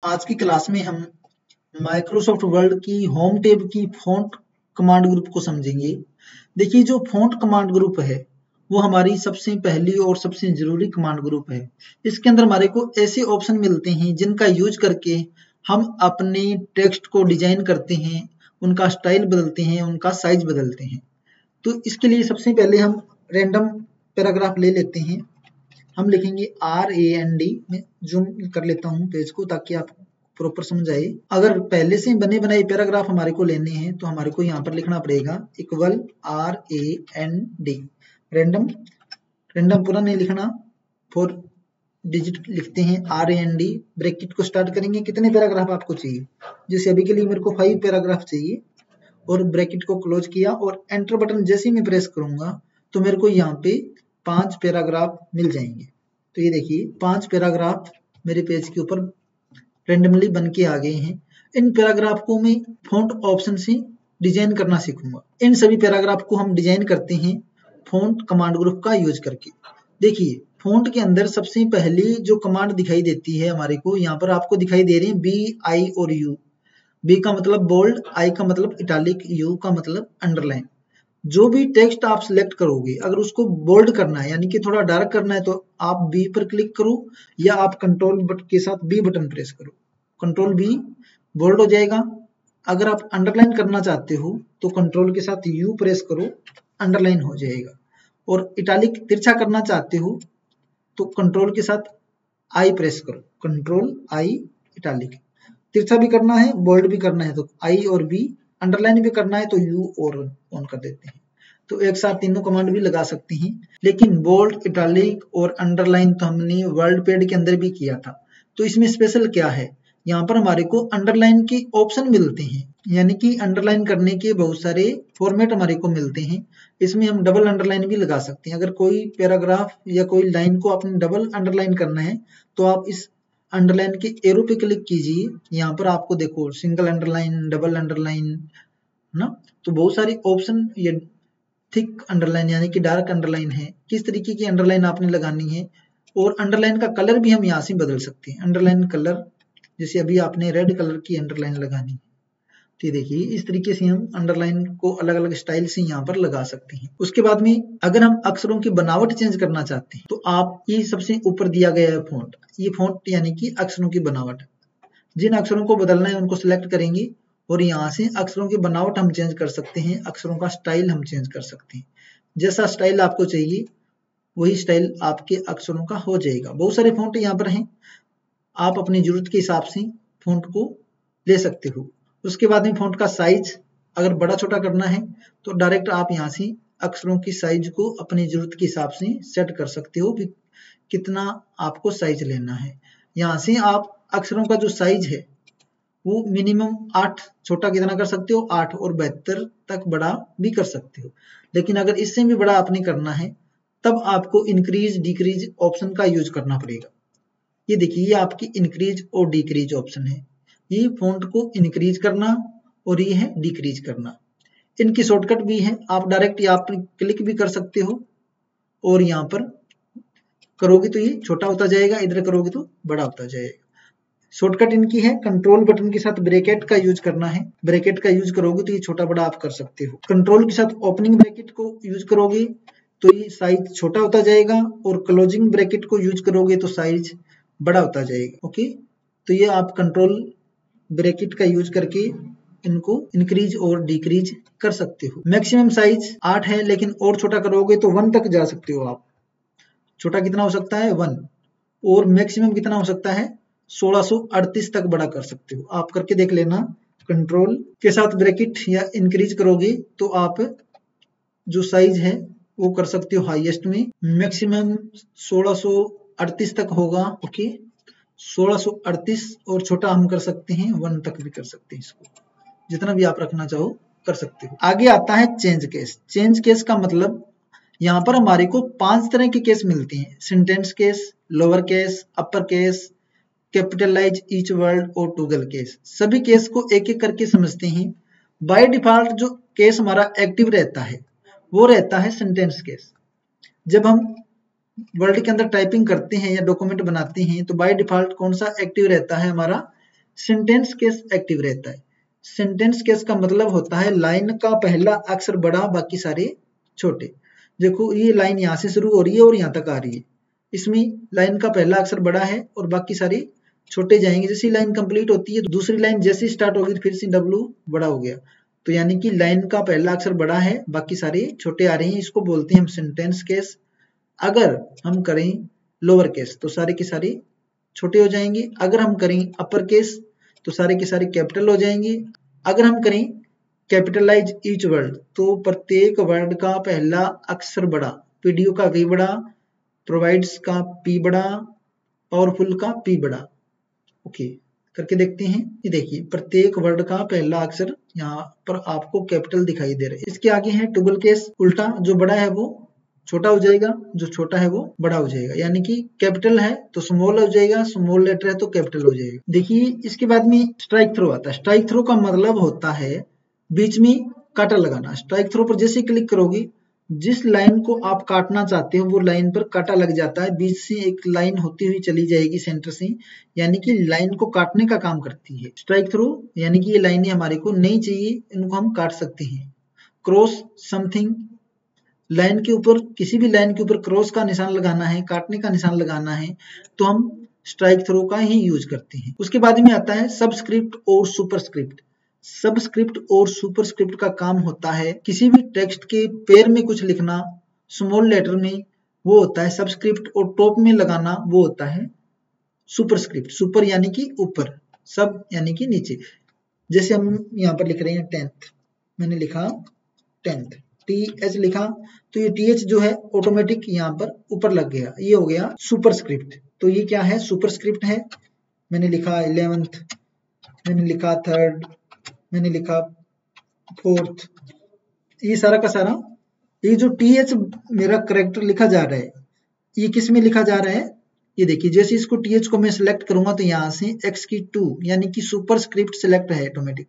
आज की क्लास में हम माइक्रोसॉफ्ट वर्ड की होम टैब की फ़ॉन्ट कमांड ग्रुप को समझेंगे। देखिए, जो फ़ॉन्ट कमांड ग्रुप है वो हमारी सबसे पहली और सबसे ज़रूरी कमांड ग्रुप है। इसके अंदर हमारे को ऐसे ऑप्शन मिलते हैं जिनका यूज करके हम अपने टेक्स्ट को डिजाइन करते हैं, उनका स्टाइल बदलते हैं, उनका साइज बदलते हैं। तो इसके लिए सबसे पहले हम रैंडम पैराग्राफ ले लेते हैं। हम लिखेंगे RAND में जूम कर लेता हूँ पेज को ताकि आप प्रॉपर समझ आए। अगर पहले से बने बनाए पैराग्राफ हमारे को लेने हैं तो हमारे को यहाँ पर लिखना पड़ेगा इक्वल RAND रैंडम रैंडम पूरा नहीं लिखना, 4 डिजिट लिखते हैं RAND। ब्रैकेट को स्टार्ट करेंगे, कितने पैराग्राफ आपको चाहिए, जैसे अभी के लिए मेरे को 5 पैराग्राफ चाहिए और ब्रैकेट को क्लोज किया और एंटर बटन जैसे ही मैं प्रेस करूंगा तो मेरे को यहाँ पे 5 पैराग्राफ मिल जाएंगे। तो ये देखिए 5 पैराग्राफ मेरे पेज के ऊपर रेंडमली बन के आ गए हैं। इन पैराग्राफ को मैं फ़ॉन्ट ऑप्शन से डिजाइन करना सीखूंगा। इन सभी पैराग्राफ को हम डिजाइन करते हैं फ़ॉन्ट कमांड ग्रुप का यूज करके। देखिए, फ़ॉन्ट के अंदर सबसे पहली जो कमांड दिखाई देती है हमारे को, यहाँ पर आपको दिखाई दे रहे हैं B, I और U। B का मतलब बोल्ड, I का मतलब इटालिक, U का मतलब अंडरलाइन। जो भी टेक्स्ट आप सिलेक्ट करोगे, अगर उसको बोल्ड करना है यानी कि थोड़ा डार्क करना है तो आप बी पर क्लिक करो या आप कंट्रोल के साथ बी बटन प्रेस करो, कंट्रोल बी बोल्ड हो जाएगा। अगर आप अंडरलाइन करना चाहते हो तो कंट्रोल के साथ यू प्रेस करो, अंडरलाइन हो जाएगा। और इटालिक तिरछा करना चाहते हो तो कंट्रोल के साथ आई प्रेस करो, कंट्रोल आई इटालिक। तिरछा भी करना है, बोल्ड भी करना है तो आई और बी, अंडरलाइन भी करना है तो यू और ऑन कर देते हैं। तो एक साथ तीनों कमांड भी लगा सकते हैं। लेकिन बोल्ड, इटालिक और अंडरलाइन तो हमने वर्ड पैड के अंदर भी किया था। तो इसमें स्पेशल क्या है, यहाँ पर हमारे को अंडरलाइन के ऑप्शन मिलते हैं, यानी कि अंडरलाइन करने के बहुत सारे फॉर्मेट हमारे को मिलते हैं। इसमें हम डबल अंडरलाइन भी लगा सकते हैं। अगर कोई पैराग्राफ या कोई लाइन को आपने डबल अंडरलाइन करना है तो आप इस अंडरलाइन के एरो पे क्लिक कीजिए। यहाँ पर आपको देखो सिंगल अंडरलाइन, डबल अंडरलाइन ना, तो बहुत सारे ऑप्शन, ये थिक अंडरलाइन यानी कि डार्क अंडरलाइन है, किस तरीके की अंडरलाइन आपने लगानी है। और अंडरलाइन का कलर भी हम यहाँ से बदल सकते हैं। अंडरलाइन कलर, जैसे अभी आपने रेड कलर की अंडरलाइन लगानी है तो देखिए इस तरीके से हम अंडरलाइन को अलग अलग स्टाइल से यहाँ पर लगा सकते हैं। उसके बाद में अगर हम अक्षरों की बनावट चेंज करना चाहते हैं तो आप ये सबसे ऊपर दिया गया है फ़ॉन्ट, ये फ़ॉन्ट यानी कि अक्षरों की बनावट। जिन अक्षरों को बदलना है उनको सिलेक्ट करेंगे और यहाँ से अक्षरों की बनावट हम चेंज कर सकते हैं, अक्षरों का स्टाइल हम चेंज कर सकते हैं। जैसा स्टाइल आपको चाहिए वही स्टाइल आपके अक्षरों का हो जाएगा। बहुत सारे फ़ॉन्ट यहाँ पर हैं, आप अपनी जरूरत के हिसाब से फ़ॉन्ट को ले सकते हो। उसके बाद में फ़ॉन्ट का साइज अगर बड़ा छोटा करना है तो डायरेक्ट आप यहाँ से अक्षरों की साइज को अपनी जरूरत के हिसाब से सेट कर सकते हो कि कितना आपको साइज लेना है। यहाँ से आप अक्षरों का जो साइज है वो मिनिमम 8 छोटा कितना कर सकते हो, 8 और 72 तक बड़ा भी कर सकते हो। लेकिन अगर इससे भी बड़ा आपने करना है तब आपको इंक्रीज डिक्रीज ऑप्शन का यूज करना पड़ेगा। ये देखिए ये आपकी इंक्रीज और डिक्रीज ऑप्शन है, ये फ़ॉन्ट को इंक्रीज करना और ये है डिक्रीज करना। इनकी शॉर्टकट भी है, आप डायरेक्ट यहाँ पर क्लिक भी कर सकते हो और यहाँ पर करोगे तो ये छोटा होता जाएगा, इधर करोगे तो बड़ा होता जाएगा। शॉर्टकट इनकी है, कंट्रोल बटन के साथ ब्रैकेट का यूज करना है, ब्रैकेट का यूज करोगे तो ये छोटा बड़ा आप कर सकते हो। कंट्रोल के साथ ओपनिंग ब्रैकेट को यूज करोगे तो ये साइज छोटा होता जाएगा और क्लोजिंग ब्रैकेट को यूज करोगे तो साइज बड़ा होता जाएगा। ओके, तो ये आप कंट्रोल ब्रैकेट का यूज करके इनको इंक्रीज और डिक्रीज कर सकते हो। मैक्सिमम साइज 8 है लेकिन और छोटा करोगे तो 1 तक जा सकते हो आप। छोटा कितना हो सकता है 1, और मैक्सिमम कितना हो सकता है 1638 तक बड़ा कर सकते हो। आप करके देख लेना। कंट्रोल के साथ ब्रैकेट या इंक्रीज करोगे तो आप जो साइज है वो कर सकते हो हाईएस्ट में, मैक्सिमम 1638 तक होगा। ओके, 1638 और छोटा हम कर सकते हैं 1 तक भी कर सकते हैं, इसको जितना भी आप रखना चाहो कर सकते हो। आगे आता है चेंज केस। चेंज केस का मतलब यहाँ पर हमारे को 5 तरह के केस मिलते हैं, sentence case, lower case, upper case, capitalise each word और टॉगल केस। सभी केस को एक एक करके समझते हैं। बाय डिफॉल्ट जो केस हमारा एक्टिव रहता है वो रहता है सेंटेंस केस। जब हम वर्ड के अंदर टाइपिंग करते हैं या डॉक्यूमेंट बनाते हैं तो बाय डिफॉल्ट कौन सा एक्टिव रहता है हमारा, सेंटेंस केस एक्टिव रहता है। सेंटेंस केस का मतलब होता है लाइन का पहला अक्षर बड़ा बाकी सारे छोटे। देखो ये लाइन यहाँ से शुरू हो रही है और यहाँ तक आ रही है, इसमें लाइन का पहला अक्षर बड़ा है और बाकी सारे छोटे जाएंगे। जैसी लाइन कंप्लीट होती है दूसरी लाइन जैसी स्टार्ट होगी फिर से W बड़ा हो गया, तो यानी कि लाइन का पहला अक्षर बड़ा है बाकी सारे छोटे आ रहे हैं, इसको बोलते हैं हम सेंटेंस केस। अगर हम करें लोअर केस तो सारे के सारे छोटे हो जाएंगे, अगर हम करें अपर केस तो सारे के सारे कैपिटल हो जाएंगे, अगर हम करें कैपिटलाइज ईच वर्ड तो प्रत्येक वर्ड का पहला अक्षर बड़ा, पीडीओ का V बड़ा, प्रोवाइड्स का P बड़ा, पावरफुल का P बड़ा। ओके करके देखते हैं। ये देखिए प्रत्येक वर्ड का पहला अक्षर यहाँ पर आपको कैपिटल दिखाई दे रहा है। इसके आगे है ट्रिपल केस, उल्टा, जो बड़ा है वो छोटा हो जाएगा, जो छोटा है वो बड़ा हो जाएगा, यानी कि कैपिटल है तो स्मॉल हो जाएगा, स्मॉल लेटर है तो कैपिटल हो जाएगा। देखिए इसके बाद में स्ट्राइक थ्रो आता है। स्ट्राइक थ्रो का मतलब होता है बीच में कांटा लगाना। स्ट्राइक थ्रो पर जैसे क्लिक करोगे जिस लाइन को आप काटना चाहते हो वो लाइन पर कांटा लग जाता है, बीच से एक लाइन होती हुई चली जाएगी सेंटर से, यानी कि लाइन को काटने का काम करती है स्ट्राइक थ्रो, यानी कि ये लाइनें हमारे को नहीं चाहिए, इनको हम काट सकते हैं। क्रॉस समथिंग, लाइन के ऊपर किसी भी लाइन के ऊपर क्रॉस का निशान लगाना है, काटने का निशान लगाना है तो हम स्ट्राइक थ्रो का ही यूज करते हैं। उसके बाद में आता है सबस्क्रिप्ट और सुपरस्क्रिप्ट। सबस्क्रिप्ट और सुपरस्क्रिप्ट का काम होता है किसी भी टेक्स्ट के पैर में कुछ लिखना, स्मॉल लेटर में वो होता है सबस्क्रिप्ट, और टॉप में लगाना वो होता है सुपरस्क्रिप्ट। सुपर यानी कि ऊपर, सब यानी कि नीचे। जैसे हम यहाँ पर लिख रहे हैं 10th, मैंने लिखा 10th, TH लिखा तो ये TH जो है ऑटोमेटिक यहाँ पर ऊपर लग गया, ये हो गया सुपरस्क्रिप्ट। तो ये क्या है? सुपरस्क्रिप्ट है। मैंने लिखा 11th, मैंने लिखा 3rd, मैंने लिखा 4th, ये सारा का सारा, ये जो TH मेरा करेक्टर लिखा जा रहा है ये किस में लिखा जा रहा है? ये देखिए जैसे इसको TH को मैं सिलेक्ट करूंगा तो यहाँ से X की 2 यानी कि सुपरस्क्रिप्ट सिलेक्ट है ऑटोमेटिक।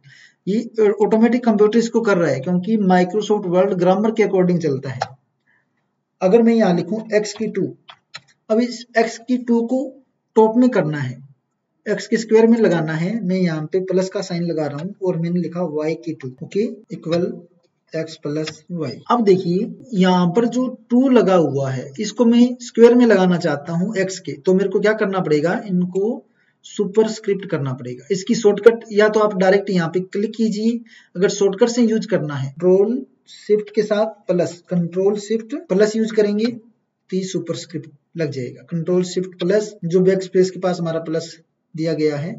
ये ऑटोमेटिक कंप्यूटर इसको कर रहा है क्योंकि माइक्रोसॉफ्ट वर्ड ग्रामर के अकॉर्डिंग चलता है। अगर मैं यहाँ लिखूं X की 2, अब इस X की 2 को टॉप में करना है, X के स्क्वायर में लगाना है। मैं यहाँ पे प्लस का साइन लगा रहा हूँ और मैंने लिखा Y की 2, okay, equal X plus Y। अब देखिए यहाँ पर जो 2 लगा हुआ है इसको मैं स्क्वायर में लगाना चाहता हूँ X के, तो मेरे को क्या करना पड़ेगा? इनको सुपरस्क्रिप्ट करना पड़ेगा। इसकी शॉर्टकट या तो आप डायरेक्ट यहाँ पे क्लिक कीजिए, अगर शॉर्टकट से यूज करना है कंट्रोल शिफ्ट के साथ plus, control shift plus use करेंगे तो ये सुपरस्क्रिप्ट लग जाएगा। कंट्रोल शिफ्ट प्लस, जो बैक स्पेस के पास हमारा प्लस दिया गया है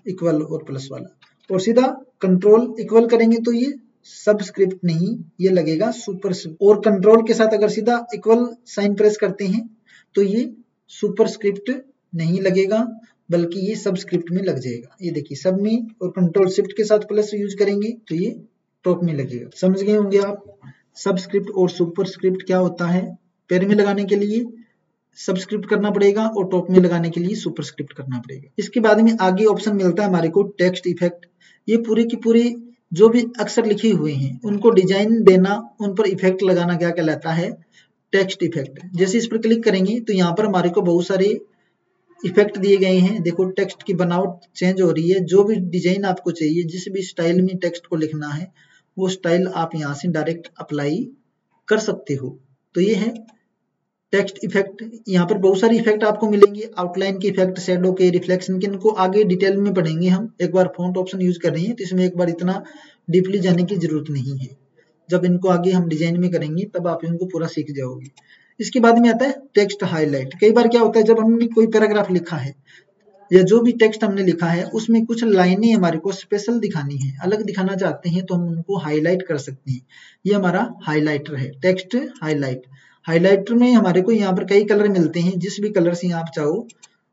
इक्वल और प्लस वाला, और सीधा कंट्रोल इक्वल करेंगे तो ये सबस्क्रिप्ट नहीं, ये लगेगा सुपरस्क्रिप्ट। और कंट्रोल के साथ अगर सीधा इक्वल साइन प्रेस करते हैं तो ये सुपरस्क्रिप्ट नहीं लगेगा बल्कि ये सबस्क्रिप्ट में लग जाएगा। ये देखिए सब में, और कंट्रोल शिफ्ट के साथ प्लस यूज करेंगे तो ये टॉप में लगेगा। समझ गए होंगे आप सबस्क्रिप्ट और सुपरस्क्रिप्ट क्या होता है। पैर में लगाने के लिए सबस्क्रिप्ट करना पड़ेगा और टॉप में लगाने के लिए सुपरस्क्रिप्ट करना पड़ेगा। इसके बाद में आगे ऑप्शन मिलता है हमारे को टेक्स्ट इफेक्ट। ये पूरे की पूरी जो भी अक्षर लिखे हुए हैं उनको डिजाइन देना, उन पर इफेक्ट लगाना क्या कहलाता है? Text effect. जैसे इस पर क्लिक करेंगे तो यहाँ पर हमारे को बहुत सारे इफेक्ट दिए गए हैं। देखो टेक्स्ट की बनावट चेंज हो रही है, जो भी डिजाइन आपको चाहिए, जिस भी स्टाइल में टेक्स्ट को लिखना है वो स्टाइल आप यहाँ से डायरेक्ट अप्लाई कर सकते हो। तो ये है टेक्स्ट इफेक्ट। यहाँ पर बहुत सारे इफेक्ट आपको मिलेंगे, आउटलाइन के इफेक्ट, शैडो के, रिफ्लेक्शन के, इनको आगे डिटेल में पढ़ेंगे हम। एक बार फॉन्ट ऑप्शन यूज कर रहे हैं तो इसमें एक बार इतना डीपली जाने की जरूरत नहीं है, जब इनको आगे हम डिजाइन में करेंगे तब आप इनको पूरा सीख जाओगे। इसके बाद में आता है टेक्स्ट हाईलाइट। कई बार क्या होता है जब हमने कोई पैराग्राफ लिखा है या जो भी टेक्स्ट हमने लिखा है उसमें कुछ लाइनें हमारे को स्पेशल दिखानी है, अलग दिखाना चाहते हैं, तो हम उनको हाईलाइट कर सकते हैं। ये हमारा हाईलाइटर है, टेक्स्ट हाईलाइट। हाईलाइटर में हमारे को यहाँ पर कई कलर मिलते हैं, जिस भी कलर से आप चाहो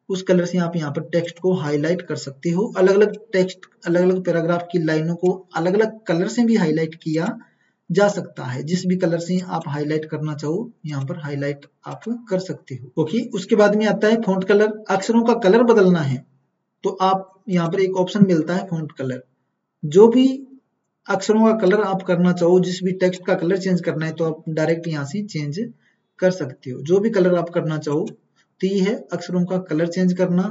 उस कलर से आप यहाँ पर टेक्स्ट को हाईलाइट कर सकते हो। अलग अलग टेक्स्ट, अलग अलग पैराग्राफ की लाइनों को अलग अलग कलर से भी हाईलाइट किया जा सकता है। जिस भी कलर से आप हाईलाइट करना चाहो यहाँ पर हाईलाइट आप कर सकते हो। ओके, उसके बाद में आता है फॉन्ट कलर। अक्षरों का कलर बदलना है तो आप यहाँ पर एक ऑप्शन मिलता है फॉन्ट कलर। जो भी अक्षरों का कलर आप करना चाहो, जिस भी टेक्स्ट का कलर चेंज करना है तो आप डायरेक्ट यहाँ से चेंज कर सकते हो। जो भी कलर आप करना चाहो तो ये है अक्षरों का कलर चेंज करना।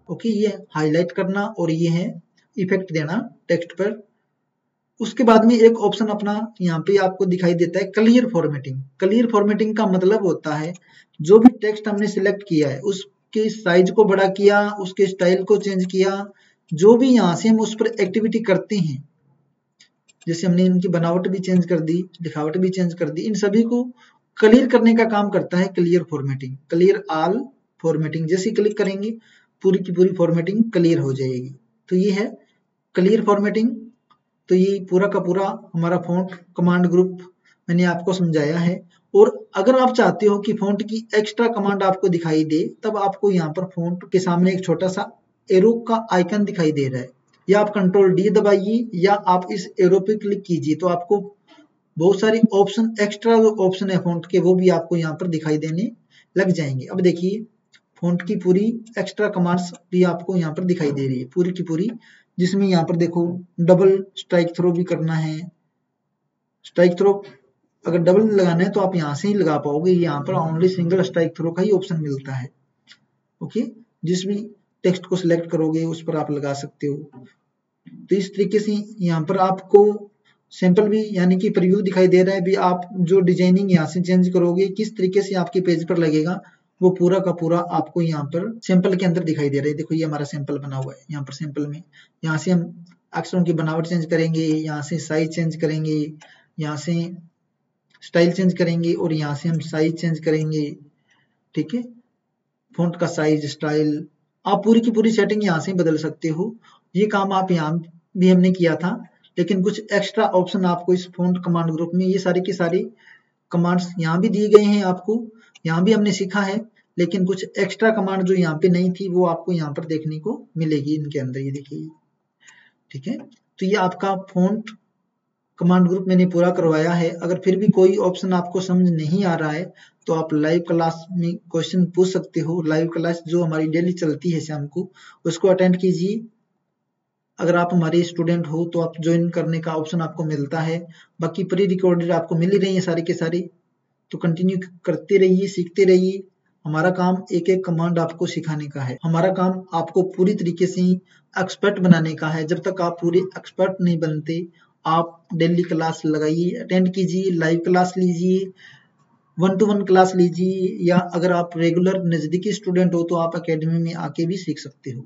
ओके, ये हाईलाइट करना और ये है इफेक्ट देना टेक्स्ट पर। उसके बाद में एक ऑप्शन अपना यहाँ पे आपको दिखाई देता है क्लियर फॉर्मेटिंग। क्लियर फॉर्मेटिंग का मतलब होता है जो भी टेक्स्ट हमने सिलेक्ट किया है उसके साइज को बड़ा किया, उसके स्टाइल को चेंज किया, जो भी यहाँ से हम उस पर एक्टिविटी करते हैं, जैसे हमने इनकी बनावट भी चेंज कर दी, लिखावट भी चेंज कर दी, इन सभी को क्लियर करने का काम करता है clear formatting. Clear all formatting, जैसे क्लिक करेंगे पूरी की पूरी फॉर्मेटिंग क्लियर हो जाएगी। तो ये है क्लियर फॉर्मेटिंग। तो ये पूरा का पूरा हमारा फ़ॉन्ट कमांड ग्रुप मैंने आपको समझाया है। और अगर आप चाहते हो कि फ़ॉन्ट की एक्स्ट्रा कमांड आपको दिखाई दे, तब आपको यहाँ पर फ़ॉन्ट के सामने एक छोटा सा एरो का आइकन दिखाई दे रहा है, या आप कंट्रोल डी दबाइए या आप इस एरो पे क्लिक कीजिए, तो आपको बहुत सारे ऑप्शन, एक्स्ट्रा ऑप्शन है फ़ॉन्ट के, वो भी आपको यहाँ पर दिखाई देने लग जाएंगे। अब देखिए फ़ॉन्ट की पूरी एक्स्ट्रा कमांड्स भी आपको यहाँ पर दिखाई दे रही है पूरी की पूरी, जिसमें यहाँ पर देखो डबल स्ट्राइक थ्रो भी करना है। स्ट्राइक थ्रो अगर डबल लगाना है तो आप यहाँ से ही लगा पाओगे, यहाँ पर ओनली सिंगल स्ट्राइक थ्रो का ही ऑप्शन मिलता है। ओके, जिस भी टेक्स्ट को सिलेक्ट करोगे उस पर आप लगा सकते हो। तो इस तरीके से यहाँ पर आपको सैंपल भी यानी कि प्रीव्यू दिखाई दे रहा है भी, आप जो डिजाइनिंग यहाँ से चेंज करोगे किस तरीके से आपके पेज पर लगेगा, वो पूरा का पूरा आपको यहाँ पर सैंपल के अंदर दिखाई दे रहा है। देखो ये हमारा सैंपल बना हुआ है, यहाँ पर सैंपल में यहाँ से हम अक्षरों की बनावट चेंज करेंगे, यहाँ से साइज चेंज करेंगे, यहाँ से स्टाइल चेंज करेंगे और यहाँ से हम साइज चेंज करेंगे। ठीक है, फ़ॉन्ट का साइज, स्टाइल, आप पूरी की पूरी सेटिंग यहाँ से बदल सकते हो। ये काम आप यहाँ भी हमने किया था, लेकिन कुछ एक्स्ट्रा ऑप्शन आपको इस फ़ॉन्ट कमांड ग्रुप में, ये सारे के सारे कमांड्स यहाँ भी दिए गए हैं आपको, यहाँ भी हमने सीखा है, लेकिन कुछ एक्स्ट्रा कमांड जो यहाँ पे नहीं थी वो आपको यहाँ पर देखने को मिलेगी इनके अंदर, ये देखिए। ठीक है, तो ये आपका फ़ॉन्ट कमांड ग्रुप मैंने पूरा करवाया है। अगर फिर भी कोई ऑप्शन आपको समझ नहीं आ रहा है तो आप लाइव क्लास में क्वेश्चन पूछ सकते हो। लाइव क्लास जो हमारी डेली चलती है शाम को, उसको अटेंड कीजिए। अगर आप हमारे स्टूडेंट हो तो आप ज्वाइन करने का ऑप्शन आपको मिलता है। बाकी प्री रिकॉर्डेड आपको मिल ही रही है सारे के सारे, तो कंटिन्यू करते रहिए, सीखते रहिए। हमारा काम एक एक कमांड आपको सिखाने का है, हमारा काम आपको पूरी तरीके से एक्सपर्ट बनाने का है। जब तक आप पूरे एक्सपर्ट नहीं बनते, आप डेली क्लास लगाइए, अटेंड कीजिए, लाइव क्लास लीजिए, 1 to 1 क्लास लीजिए, या अगर आप रेगुलर नज़दीकी स्टूडेंट हो तो आप अकेडमी में आके भी सीख सकते हो।